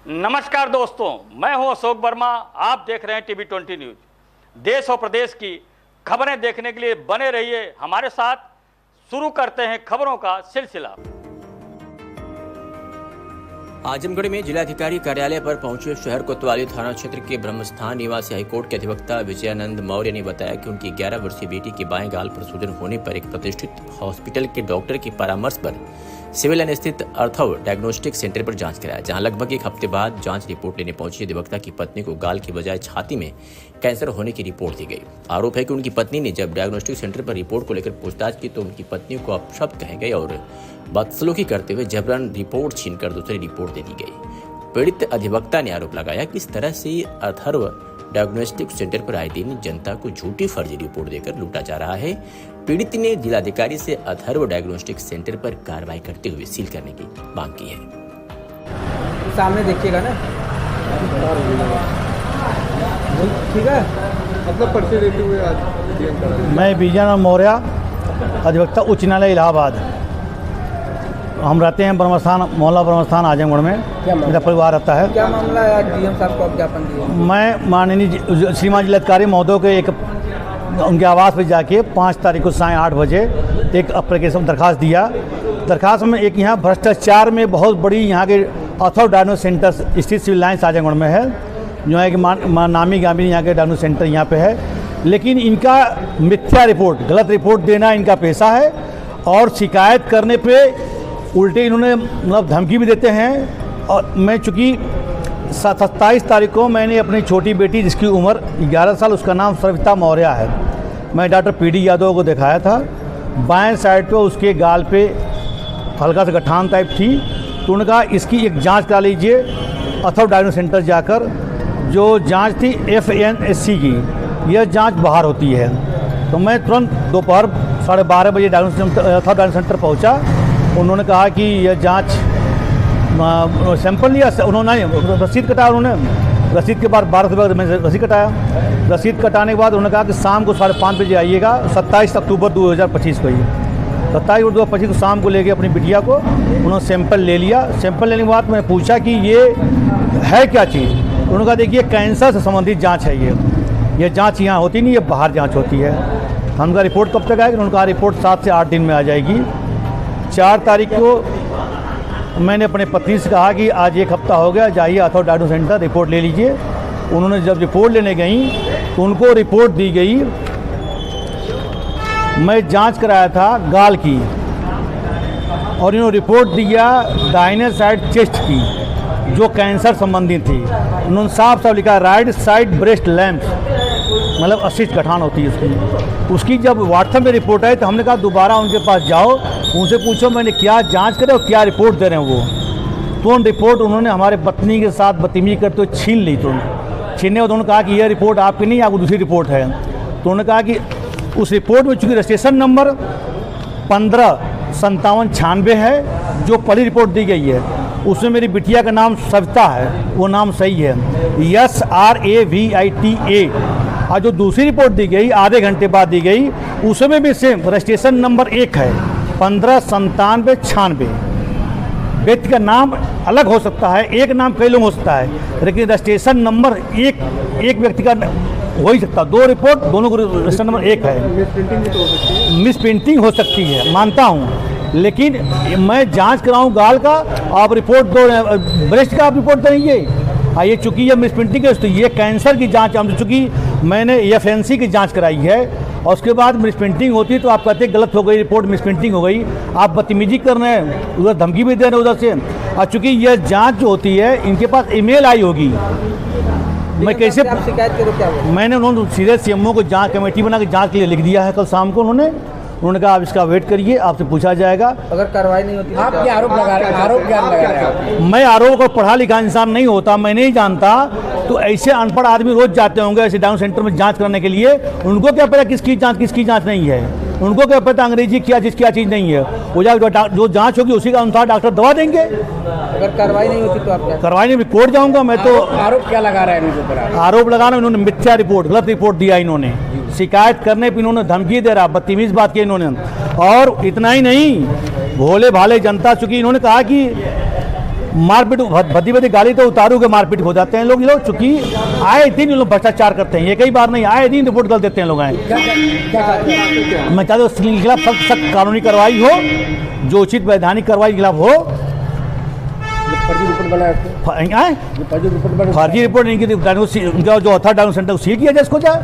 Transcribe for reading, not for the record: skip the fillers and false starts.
नमस्कार दोस्तों, मैं हूं अशोक वर्मा। आप देख रहे हैं टीवी 20 न्यूज। देश और प्रदेश की खबरें देखने के लिए बने रहिए हमारे साथ। शुरू करते हैं खबरों का सिलसिला। आजमगढ़ में जिलाधिकारी कार्यालय पर पहुंचे शहर कोतवाली थाना क्षेत्र के ब्रह्मस्थान निवासी हाईकोर्ट के अधिवक्ता विजयानंद मौर्य ने बताया कि उनकी 11 वर्षीय बेटी के बाएं गाल पर सूजन होने पर एक प्रतिष्ठित हॉस्पिटल के डॉक्टर के परामर्श पर सिविल लाइन स्थित अर्थव डायग्नोस्टिक सेंटर पर जांच कराया, जहां लगभग एक हफ्ते बाद जांच रिपोर्ट लेने पहुंची अधिवक्ता की पत्नी को गाल की बजाय छाती में कैंसर होने की रिपोर्ट दी गई। आरोप है कि उनकी पत्नी ने जब डायग्नोस्टिक सेंटर पर रिपोर्ट को लेकर पूछताछ की तो उनकी पत्नी को अपशब्द कहे गए और बदसलूकी करते हुए जबरन रिपोर्ट छीनकर दूसरी रिपोर्ट दे दी गई। पीड़ित अधिवक्ता ने आरोप लगाया कि इस तरह से अथर्व डायग्नोस्टिक सेंटर पर आए दिन जनता को झूठी फर्जी रिपोर्ट देकर लूटा जा रहा है। पीड़ित ने जिलाधिकारी से अथर्व डायग्नोस्टिक सेंटर पर कार्रवाई करते हुए सील करने की मांग की है। सामने देखिएगा ना, ठीक है। मतलब पर्चे देते हुए आज मैं विजयानंद मौर्य, अधिवक्ता उच्च न्यायालय इलाहाबाद। हम रहते हैं ब्रह्मस्थान, मोहल्ला ब्रह्मस्थान आजमगढ़ में। मेरा परिवार रहता है। क्या मामला है? आज डीएम साहब को ज्ञापन दिया। मैं माननीय श्रीमान जिलाधिकारी महोदय के एक उनके आवास पर जाके 5 तारीख को साढ़े 8 बजे एक एप्लीकेशन दरखास्त दिया। दरखास्त में एक यहाँ भ्रष्टाचार में बहुत बड़ी यहाँ के अथर्व डायग्नोस्टिक सेंटर स्थित सिविल लाइन्स आजमगढ़ में है, जो है कि नामी गामी यहाँ के डायग्नोस्टिक सेंटर यहाँ पे है। लेकिन इनका मिथ्या रिपोर्ट, गलत रिपोर्ट देना इनका पेशा है और शिकायत करने पे उल्टे इन्होंने मतलब धमकी भी देते हैं। और मैं चूँकि 27 तारीख को मैंने अपनी छोटी बेटी जिसकी उम्र 11 साल, उसका नाम सविता मौर्य है, मैं डॉक्टर पीडी यादव को दिखाया था। बाएं साइड पे उसके गाल पे हल्का सा गठान टाइप थी, तो उन्होंने कहा इसकी एक जांच करा लीजिए अथर्व डायग्नोस्टिक सेंटर जाकर। जो जांच थी FNSC की, यह जांच बाहर होती है। तो मैं तुरंत दोपहर 12:30 बजे अथर्व डायग्नोस्टिक सेंटर पहुँचा। उन्होंने कहा कि यह जांच सैंपल लिया, उन्होंने रसीद कटाया। उन्होंने रसीद के बाद 12 बजे मैंने रसीद कटाया। रसीद कटाने के बाद उन्होंने कहा कि शाम को 5:30 बजे आइएगा। 27 अक्टूबर 2025 को ही 27 अक्टूबर 2025 को शाम को लेके अपनी बिटिया को उन्होंने सैंपल ले लिया। सैंपल लेने के बाद मैंने पूछा कि ये है क्या चीज़। उन्होंने कहा देखिए कैंसर से संबंधित जाँच है ये जाँच यहाँ होती नहीं, ये बाहर जाँच होती है। हमका रिपोर्ट कब तक आएगी? उन्होंने कहा रिपोर्ट 7 से 8 दिन में आ जाएगी। 4 तारीख को मैंने अपने पत्नी से कहा कि आज 1 हफ्ता हो गया, जाइए अथर्व डायग्नोस्टिक सेंटर रिपोर्ट ले लीजिए। उन्होंने जब रिपोर्ट लेने गई तो उनको रिपोर्ट दी गई, मैं जांच कराया था गाल की, और इन्होंने रिपोर्ट दिया दाहिने साइड चेस्ट की जो कैंसर संबंधित थी। उन्होंने साफ लिखा राइट साइड ब्रेस्ट लैम्प्स, मतलब 80 गठान होती है उसकी। जब व्हाट्सएप में रिपोर्ट आई तो हमने कहा दोबारा उनके पास जाओ, उनसे पूछो मैंने क्या जांच करे और क्या रिपोर्ट दे रहे हैं वो। तो उन रिपोर्ट उन्होंने हमारे पत्नी के साथ बदतमीजी करते हुए छीन ली। तो छीनने के बाद उन्होंने कहा कि यह रिपोर्ट आपकी नहीं, आपको दूसरी रिपोर्ट है। तो उन्होंने कहा कि उस रिपोर्ट में चूँकि रजिस्ट्रेशन नंबर 155796 है, जो पहली रिपोर्ट दी गई है उसमें मेरी बिटिया का नाम सविता है, वो नाम सही है, SRAVITA। और जो दूसरी रिपोर्ट दी गई आधे घंटे बाद दी गई, उसमें भी सेम रजिस्ट्रेशन नंबर 1 है 159796। व्यक्ति का नाम अलग हो सकता है, एक नाम कई लोग हो सकता है, लेकिन रजिस्ट्रेशन नंबर एक व्यक्ति का हो ही सकता। 2 रिपोर्ट दोनों को रजिस्ट्रेशन नंबर 1 है। मिस प्रिंटिंग हो सकती है, मानता हूँ, लेकिन मैं जांच कराऊँ गाल का, आप रिपोर्ट दो ब्रेस्ट का आप रिपोर्ट देंगे। ये चूँकि ये मिस प्रिंटिंग है तो ये कैंसर की जांच, हम चूँकि मैंने FNC की जांच कराई है और उसके बाद मिस प्रिंटिंग होती है तो आप कहते हैं गलत हो गई रिपोर्ट, मिस प्रिंटिंग हो गई, आप बदतमीजी कर रहे हैं, उधर धमकी भी दे रहे हैं उधर से। और चूँकि यह जांच जो होती है इनके पास ईमेल आई होगी, मैं कैसे आप शिकायत करो क्या हुआ? मैंने उन्होंने सीधे CMO को जांच कमेटी बना के जांच के लिए लिख दिया है कल शाम को। उन्होंने कहा आप इसका वेट करिए, आपसे पूछा जाएगा। अगर कार्रवाई नहीं होती आप क्या आरोप लगा रहे हैं? आरोप क्या लगा रहे हैं? मैं आरोप को पढ़ा लिखा इंसान नहीं होता, मैं नहीं जानता। तो ऐसे अनपढ़ आदमी रोज जाते होंगे ऐसे डायग्नोस्टिक सेंटर में जांच करने के लिए, उनको क्या पता किसकी जांच नहीं है, उनको क्या पता अंग्रेजी क्या चीज़ नहीं है। वो जो जांच होगी उसी का अनुसार डॉक्टर दवा देंगे। अगर कार्रवाई नहीं होती तो आप क्या? कार्रवाई नहीं, कोर्ट जाऊंगा मैं। तो आरोप क्या लगा रहे हैं इनके ऊपर? आरोप लगाना, इन्होंने मिथ्या रिपोर्ट, गलत रिपोर्ट दिया इन्होंने। शिकायत करने पर इन्होंने धमकी दे रहा, बदतमीज बात की इन्होंने। और इतना ही नहीं, भोले भाले जनता, चूँकि इन्होंने कहा कि मारपीट भद्दी भद्दी गाली तो उतारू के मारपीट हो जाते हैं लोग। ये लोग चूंकि आए दिन ये लोग भ्रष्टाचार करते हैं, ये कई बार नहीं, आए दिन रिपोर्ट कर देते हैं लोग। आए मैं चाहता हूँ उसके खिलाफ सख्त कानूनी कार्रवाई हो, जो उचित वैधानिक कार्रवाई के खिलाफ हो। फर्जी रिपोर्ट बनाया, फर्जी रिपोर्ट नहीं की, उनका जो ऑथर डाउन सेंटर सील किया जाए इसको जाए।